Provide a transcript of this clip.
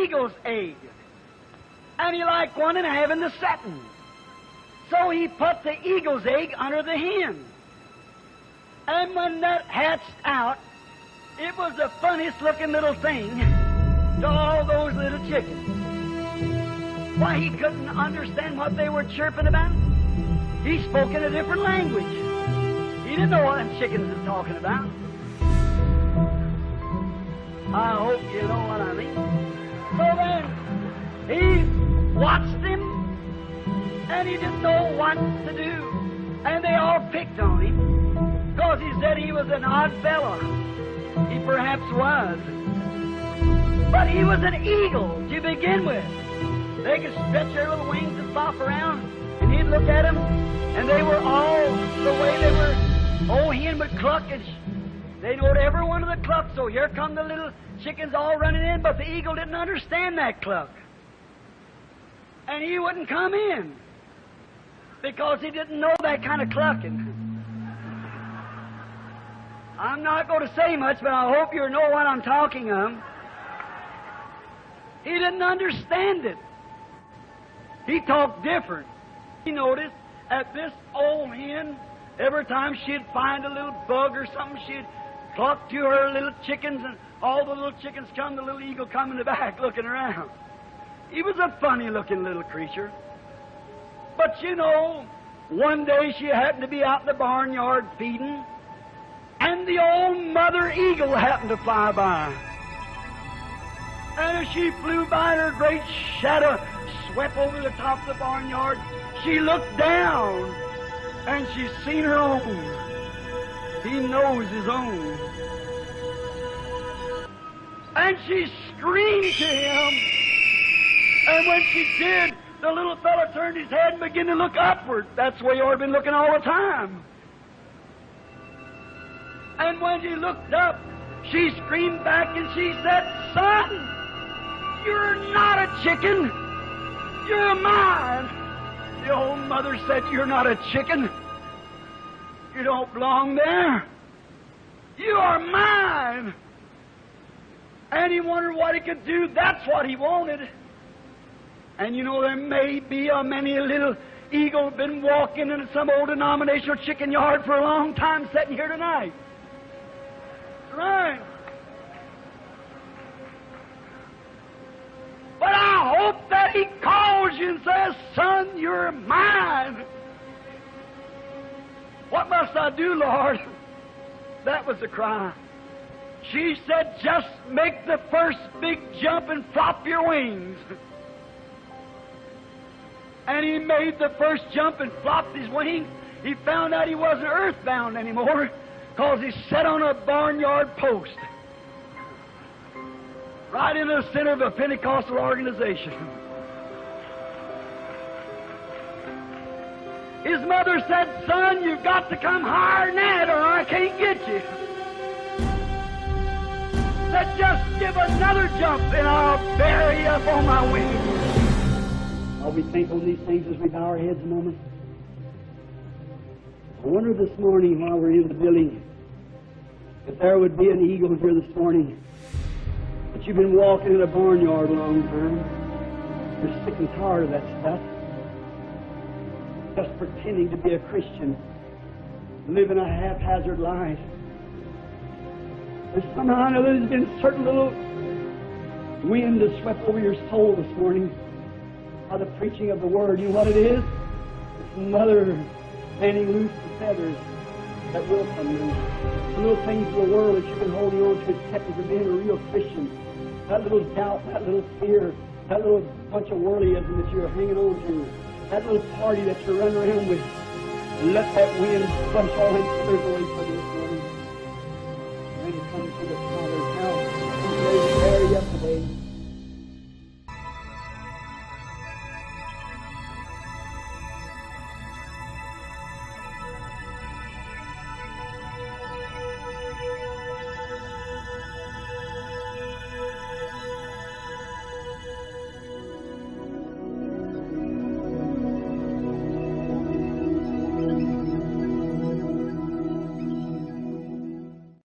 eagle's egg. And he liked one and having the setting. So he put the eagle's egg under the hen. And when that hatched out, it was the funniest looking little thing to all those little chickens. Why, he couldn't understand what they were chirping about. He spoke in a different language. He didn't know what them chickens was talking about. I hope you know what I mean. So then, he watched him, and he didn't know what to do. And they all picked on him, because he said he was an odd fellow. He perhaps was. But he was an eagle to begin with. They could stretch their little wings and flop around, and he'd look at them, and they were all the way they were. Oh, hen would cluck, and they knowed every one of the clucks, so here come the little chickens all running in, but the eagle didn't understand that cluck. And he wouldn't come in, because he didn't know that kind of clucking. I'm not going to say much, but I hope you know what I'm talking of. He didn't understand it. He talked different. He noticed that this old hen, every time she'd find a little bug or something, she'd cluck to her little chickens, and all the little chickens come, the little eagle come in the back looking around. He was a funny-looking little creature. But you know, one day she happened to be out in the barnyard feeding, and the old mother eagle happened to fly by. And as she flew by, her great shadow swept over the top of the barnyard. She looked down, and she seen her own. He knows his own. And she screamed to him. And when she did, the little fellow turned his head and began to look upward. That's the way he ought to been looking all the time. And when he looked up, she screamed back and she said, "Son, you're not a chicken. You're mine." The old mother said, "You're not a chicken. You don't belong there. You are mine." And he wondered what he could do. That's what he wanted. And you know, there may be many a little eagle been walking in some old denominational chicken yard for a long time sitting here tonight. That's right. But I hope that he calls you and says, "Son, you're mine." What must I do, Lord? That was the cry. She said, "Just make the first big jump and flop your wings." And he made the first jump and flopped his wings. He found out he wasn't earthbound anymore, because he sat on a barnyard post, right in the center of a Pentecostal organization. His mother said, "Son, you've got to come higher than that, or I can't get you." Said, "Just give another jump, and I'll bear you up on my wings." While we think on these things as we bow our heads a moment, I wonder this morning while we're in the building, if there would be an eagle here this morning, that you've been walking in a barnyard a long time. You're sick and tired of that stuff. Just pretending to be a Christian, living a haphazard life. And somehow I know there's been certain little wind that swept over your soul this morning by the preaching of the Word. You know what it is? It's Mother fanning loose the feathers that will come loose. The little things of the world that you've been holding on to and kept you from being a real Christian. That little doubt, that little fear, that little bunch of worldlyism that you're hanging on to, that little party that you're running around with. And let that wind bunch all them feathers away from you.